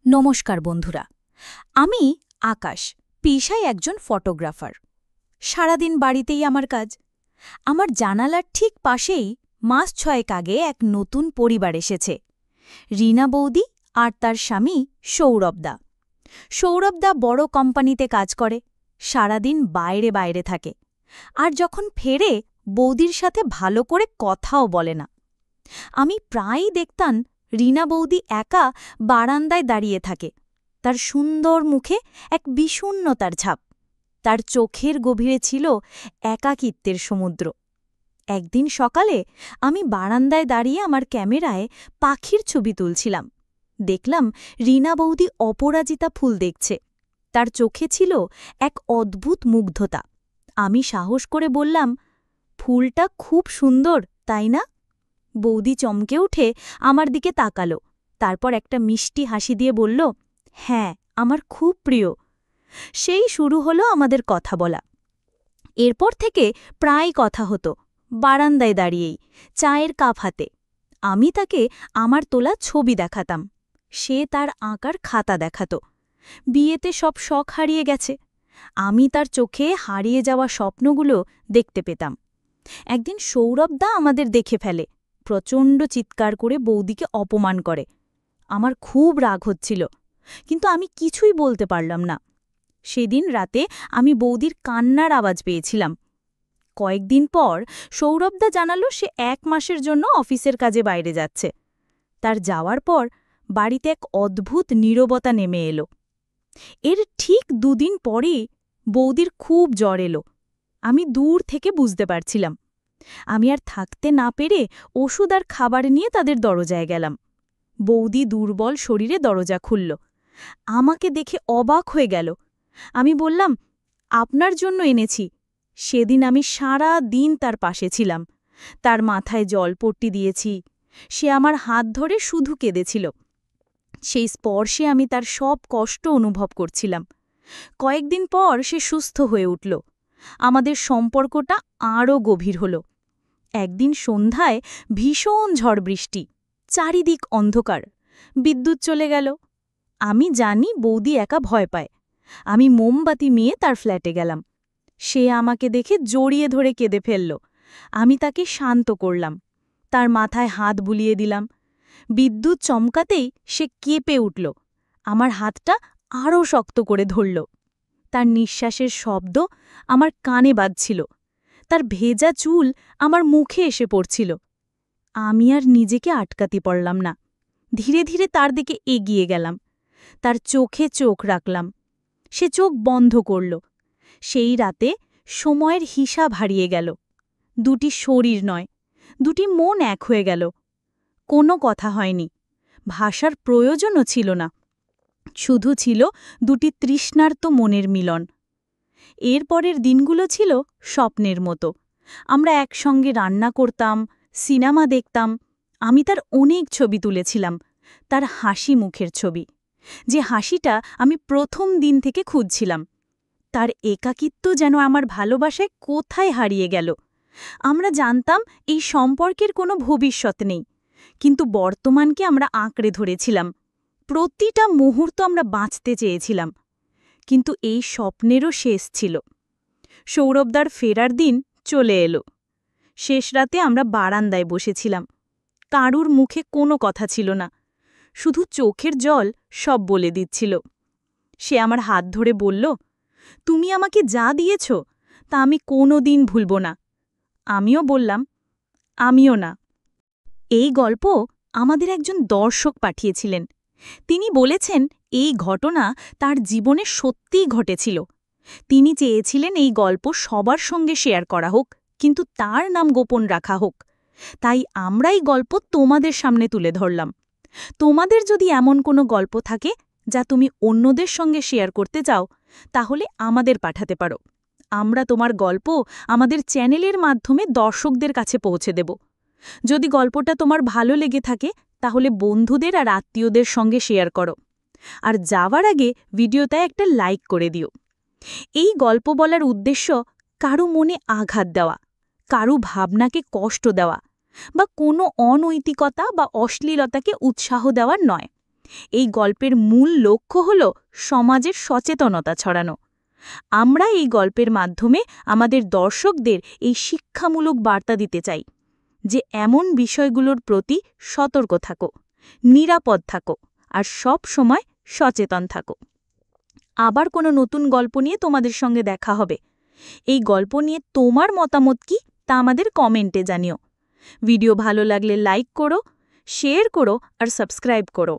নমস্কার বন্ধুরা, আমি আকাশ, পেশায় একজন ফটোগ্রাফার। সারাদিন বাড়িতেই আমার কাজ। আমার জানালার ঠিক পাশেই মাস ৬ আগে এক নতুন পরিবার এসেছে, রীনা বৌদি আর তার স্বামী সৌরভদা। সৌরভদা বড় কোম্পানিতে কাজ করে, সারাদিন বাইরে বাইরে থাকে, আর যখন ফেরে বৌদির সাথে ভালো করে কথাও বলে না। আমি প্রায়ই দেখতাম রীনা বৌদি একা বারান্দায় দাঁড়িয়ে থাকে, তার সুন্দর মুখে এক বিষণ্ণতার ছাপ, তার চোখের গভীরে ছিল একাকিত্বের সমুদ্র। একদিন সকালে আমি বারান্দায় দাঁড়িয়ে আমার ক্যামেরায় পাখির ছবি তুলছিলাম। দেখলাম রীনা বৌদি অপরাজিতা ফুল দেখছে, তার চোখে ছিল এক অদ্ভুত মুগ্ধতা। আমি সাহস করে বললাম, ফুলটা খুব সুন্দর, তাই না? বৌদি চমকে উঠে আমার দিকে তাকালো, তারপর একটা মিষ্টি হাসি দিয়ে বলল, হ্যাঁ, আমার খুব প্রিয়। সেই শুরু হলো আমাদের কথা বলা। এরপর থেকে প্রায় কথা হতো, বারান্দায় দাঁড়িয়েই, চায়ের কাপ হাতে। আমি তাকে আমার তোলা ছবি দেখাতাম, সে তার আঁকার খাতা দেখাত। বিয়েতে সব শখ হারিয়ে গেছে, আমি তার চোখে হারিয়ে যাওয়া স্বপ্নগুলো দেখতে পেতাম। একদিন সৌরভদা আমাদের দেখে ফেলে, প্রচণ্ড চিৎকার করে বৌদিকে অপমান করে। আমার খুব রাগ হচ্ছিল, কিন্তু আমি কিছুই বলতে পারলাম না। সেদিন রাতে আমি বৌদির কান্নার আওয়াজ পেয়েছিলাম। কয়েকদিন পর সৌরভদা জানালো সে ১ মাসের জন্য অফিসের কাজে বাইরে যাচ্ছে। তার যাওয়ার পর বাড়িতে এক অদ্ভুত নীরবতা নেমে এলো। এর ঠিক ২ দিন পরেই বৌদির খুব জ্বর এলো। আমি দূর থেকে বুঝতে পারছিলাম। আমি আর থাকতে না পেরে ওষুধ আর খাবার নিয়ে তাদের দরজায় গেলাম। বৌদি দুর্বল শরীরে দরজা খুলল, আমাকে দেখে অবাক হয়ে গেল। আমি বললাম, আপনার জন্য এনেছি। সেদিন আমি সারা দিন তার পাশে ছিলাম, তার মাথায় জলপট্টি দিয়েছি। সে আমার হাত ধরে শুধু কেঁদেছিল। সেই স্পর্শে আমি তার সব কষ্ট অনুভব করছিলাম। কয়েকদিন পর সে সুস্থ হয়ে উঠল। আমাদের সম্পর্কটা আরও গভীর হল। একদিন সন্ধ্যায় ভীষণ ঝড় বৃষ্টি, চারিদিক অন্ধকার, বিদ্যুৎ চলে গেল। আমি জানি বৌদি একা ভয় পায়। আমি মোমবাতি নিয়ে তার ফ্ল্যাটে গেলাম। সে আমাকে দেখে জড়িয়ে ধরে কেঁদে ফেলল। আমি তাকে শান্ত করলাম, তার মাথায় হাত বুলিয়ে দিলাম। বিদ্যুৎ চমকাতেই সে কেঁপে উঠল, আমার হাতটা আরও শক্ত করে ধরল। তার নিঃশ্বাসের শব্দ আমার কানে বাজছিল, তার ভেজা চুল আমার মুখে এসে পড়ছিল। আমি আর নিজেকে আটকাতে পারলাম না, ধীরে ধীরে তার দিকে এগিয়ে গেলাম, তার চোখে চোখ রাখলাম। সে চোখ বন্ধ করল। সেই রাতে সময়ের হিসাব হারিয়ে গেল। ২টি শরীর নয়, ২টি মন এক হয়ে গেল। কোনো কথা হয়নি, ভাষার প্রয়োজনও ছিল না, শুধু ছিল ২টি তৃষ্ণার্ত মনের মিলন। এরপরের দিনগুলো ছিল স্বপ্নের মতো। আমরা একসঙ্গে রান্না করতাম, সিনেমা দেখতাম। আমি তার অনেক ছবি তুলেছিলাম, তার হাসি মুখের ছবি, যে হাসিটা আমি প্রথম দিন থেকে খুঁজছিলাম। তার একাকিত্ব যেন আমার ভালোবাসায় কোথায় হারিয়ে গেল। আমরা জানতাম এই সম্পর্কের কোনো ভবিষ্যৎ নেই, কিন্তু বর্তমানকে আমরা আঁকড়ে ধরেছিলাম। প্রতিটা মুহূর্ত আমরা বাঁচতে চেয়েছিলাম, কিন্তু এই স্বপ্নেরও শেষ ছিল। সৌরভদার ফেরার দিন চলে এলো। শেষ রাতে আমরা বারান্দায় বসেছিলাম। কারুর মুখে কোনো কথা ছিল না, শুধু চোখের জল সব বলে দিচ্ছিল। সে আমার হাত ধরে বলল, তুমি আমাকে যা দিয়েছ তা আমি কোনো দিন ভুলব না। আমিও বললাম, আমিও না। এই গল্প আমাদের একজন দর্শক পাঠিয়েছিলেন। তিনি বলেছেন এই ঘটনা তার জীবনে সত্যিই ঘটেছিল। তিনি চেয়েছিলেন এই গল্প সবার সঙ্গে শেয়ার করা হোক, কিন্তু তার নাম গোপন রাখা হোক। তাই আমরা এই গল্প তোমাদের সামনে তুলে ধরলাম। তোমাদের যদি এমন কোনো গল্প থাকে যা তুমি অন্যদের সঙ্গে শেয়ার করতে চাও, তাহলে আমাদের পাঠাতে পারো। আমরা তোমার গল্প আমাদের চ্যানেলের মাধ্যমে দর্শকদের কাছে পৌঁছে দেব। যদি গল্পটা তোমার ভালো লেগে থাকে, তাহলে বন্ধুদের আর আত্মীয়দের সঙ্গে শেয়ার করো। আর যাওয়ার আগে ভিডিওতে একটা লাইক করে দিও। এই গল্প বলার উদ্দেশ্য কারো মনে আঘাত দেওয়া, কারো ভাবনাকে কষ্ট দেওয়া, বা কোনো অনৈতিকতা বা অশ্লীলতাকে উৎসাহ দেওয়ার নয়। এই গল্পের মূল লক্ষ্য হল সমাজের সচেতনতা ছড়ানো। আমরা এই গল্পের মাধ্যমে আমাদের দর্শকদের এই শিক্ষামূলক বার্তা দিতে চাই যে এমন বিষয়গুলোর প্রতি সতর্ক থাকো, নিরাপদ থাকো আর সব সময় সচেতন থাকো। আবার কোনো নতুন গল্প নিয়ে তোমাদের সঙ্গে দেখা হবে। এই গল্প নিয়ে তোমার মতামত কি তা আমাদের কমেন্টে জানিও। ভিডিও ভালো লাগলে লাইক করো, শেয়ার করো আর সাবস্ক্রাইব করো।